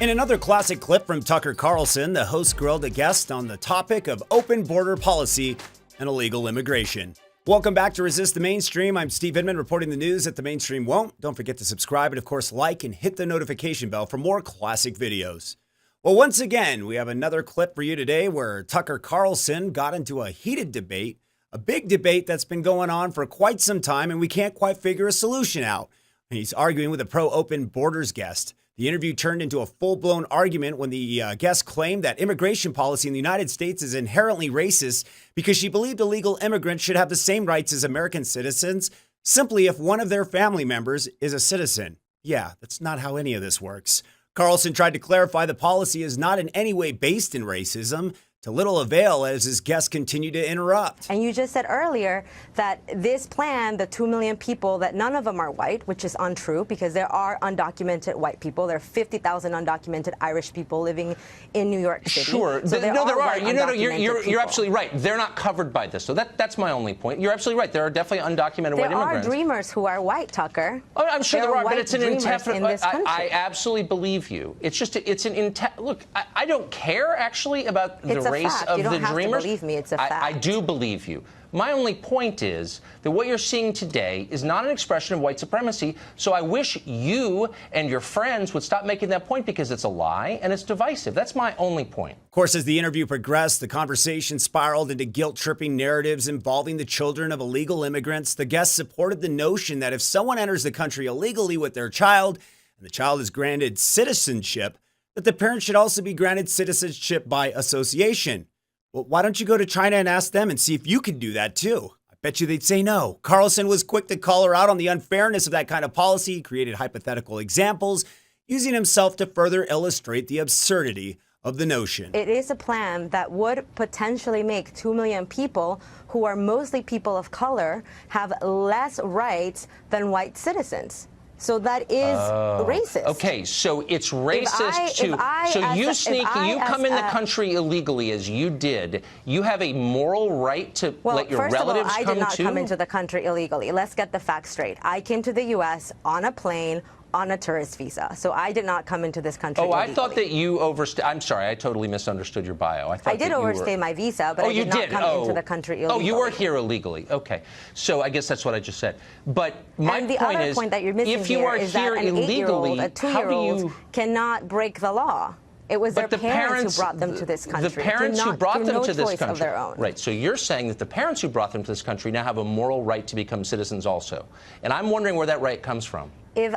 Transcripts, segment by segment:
In another classic clip from Tucker Carlson, the host grilled a guest on the topic of open border policy and illegal immigration. Welcome back to Resist the Mainstream. I'm Steve Inman reporting the news that the mainstream won't. Don't forget to subscribe and, of course, like and hit the notification bell for more classic videos. Well, once again, we have another clip for you today where Tucker Carlson got into a heated debate, a big debate that's been going on for quite some time, and we can't quite figure a solution out. And he's arguing with a pro-open borders guest. The interview turned into a full-blown argument when the guest claimed that immigration policy in the United States is inherently racist because she believed illegal immigrants should have the same rights as American citizens simply if one of their family members is a citizen. Yeah, that's not how any of this works. Carlson tried to clarify the policy is not in any way based in racism, to little avail as his guests continued to interrupt. And you just said earlier that this plan, the 2 million people, that none of them are white, which is untrue because there are undocumented white people. There are 50,000 undocumented Irish people living in New York City. Sure. So there are. You're absolutely right. They're not covered by this. So that's my only point. You're absolutely right. There are definitely undocumented white immigrants. There are dreamers who are white, Tucker. Oh, I'm sure there are, but it's an indefinite. I absolutely believe you. It's just it's an look. I don't care actually about the race of the dreamers. You don't have to believe me. It's a fact. I do believe you. My only point is that what you're seeing today is not an expression of white supremacy, so I wish you and your friends would stop making that point because it's a lie and it's divisive. That's my only point. Of course, as the interview progressed, the conversation spiraled into guilt-tripping narratives involving the children of illegal immigrants. The guests supported the notion that if someone enters the country illegally with their child and the child is granted citizenship, that the parent should also be granted citizenship by association. Well, why don't you go to China and ask them and see if you can do that too? I bet you they'd say no. Carlson was quick to call her out on the unfairness of that kind of policy. He created hypothetical examples, using himself to further illustrate the absurdity of the notion. It is a plan that would potentially make 2 million people, who are mostly people of color, have less rights than white citizens. So that is racist. Okay, so it's racist too. So you come in the country illegally, as you did. You have a moral right to let your relatives come too? Well, first of all, I did not come into the country illegally. Let's get the facts straight. I came to the U.S. on a plane on a tourist visa. So I did not come into this country illegally. I thought that you overstayed. I'm sorry, I totally misunderstood your bio. I did overstay my visa, but I did not come into the country illegally. Oh, you were here illegally. Okay. So I guess that's what I just said. But my point is, the other point that you're missing here is that an 8-year-old, a 2-year-old cannot break the law. It was their parents who brought them to this country. The parents who brought them to this country. Of their own. Right. So you're saying that the parents who brought them to this country now have a moral right to become citizens also. And I'm wondering where that right comes from. If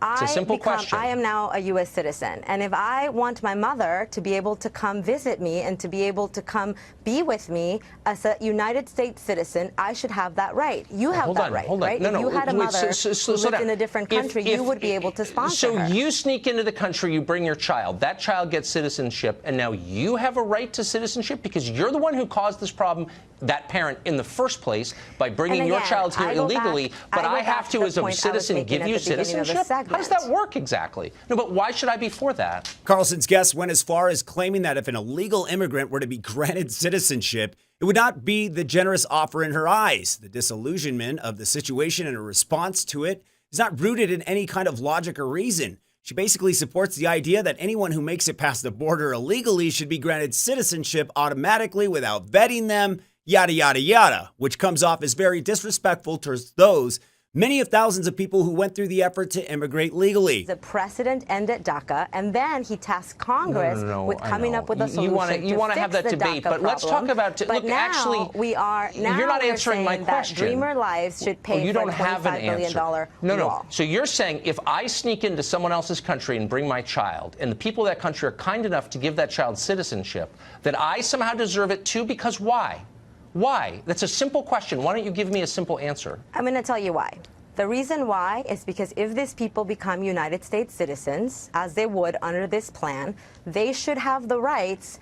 I am now a U.S. citizen, and if I want my mother to be able to come visit me and to be able to come be with me as a United States citizen, I should have that right. You have that right, right? No, if you had a mother who lived in a different country, you would be able to sponsor her. So you sneak into the country, you bring your child, that child gets citizenship, and now you have a right to citizenship because you're the one who caused this problem, that parent, in the first place by bringing your child here illegally, but I have to, as a citizen, give you citizenship? How does that work exactly? No, but why should I be for that? Carlson's guest went as far as claiming that if an illegal immigrant were to be granted citizenship, it would not be the generous offer in her eyes. The disillusionment of the situation and a response to it is not rooted in any kind of logic or reason. She basically supports the idea that anyone who makes it past the border illegally should be granted citizenship automatically without vetting them, yada, yada, yada, which comes off as very disrespectful towards those many of thousands of people who went through the effort to immigrate legally. The precedent ended DACA, and then he tasked Congress with coming up with a solution. You want to have that debate, but let's talk about. But now you're not answering my question. That Dreamer lives should pay for a $25 billion wall. No. So you're saying if I sneak into someone else's country and bring my child, and the people of that country are kind enough to give that child citizenship, that I somehow deserve it too? Because why? Why? That's a simple question. Why don't you give me a simple answer? I'm going to tell you why. The reason why is because if these people become United States citizens, as they would under this plan, they should have the rights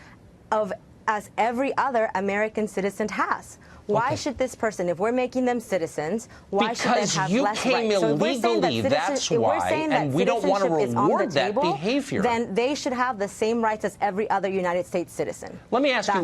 as every other American citizen has. Why should this person, if we're making them citizens, why should they have less rights? Because you came illegally, that's why, and we don't want to reward that behavior. Then they should have the same rights as every other United States citizen. Let me ask you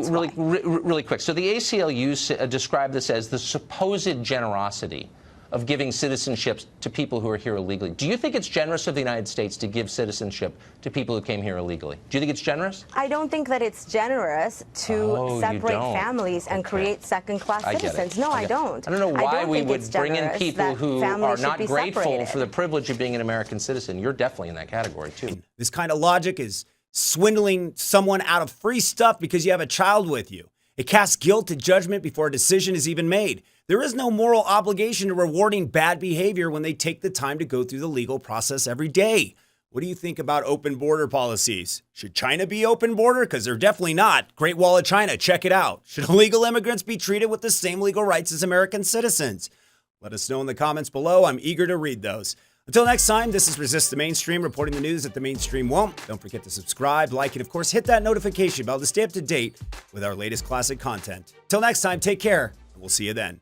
really quick. So the ACLU described this as the supposed generosity of giving citizenships to people who are here illegally. Do you think it's generous of the United States to give citizenship to people who came here illegally? Do you think it's generous? I don't think that it's generous to separate families and create second-class citizens. No, I don't. I don't know why we would bring in people who are not grateful separated for the privilege of being an American citizen. You're definitely in that category, too. This kind of logic is swindling someone out of free stuff because you have a child with you. It casts guilt and judgment before a decision is even made. There is no moral obligation to rewarding bad behavior when they take the time to go through the legal process every day. What do you think about open border policies? Should China be open border? Because they're definitely not. Great Wall of China, check it out. Should illegal immigrants be treated with the same legal rights as American citizens? Let us know in the comments below. I'm eager to read those. Until next time, this is Resist the Mainstream, reporting the news that the mainstream won't. Don't forget to subscribe, like, and of course, hit that notification bell to stay up to date with our latest classic content. Till next time, take care, and we'll see you then.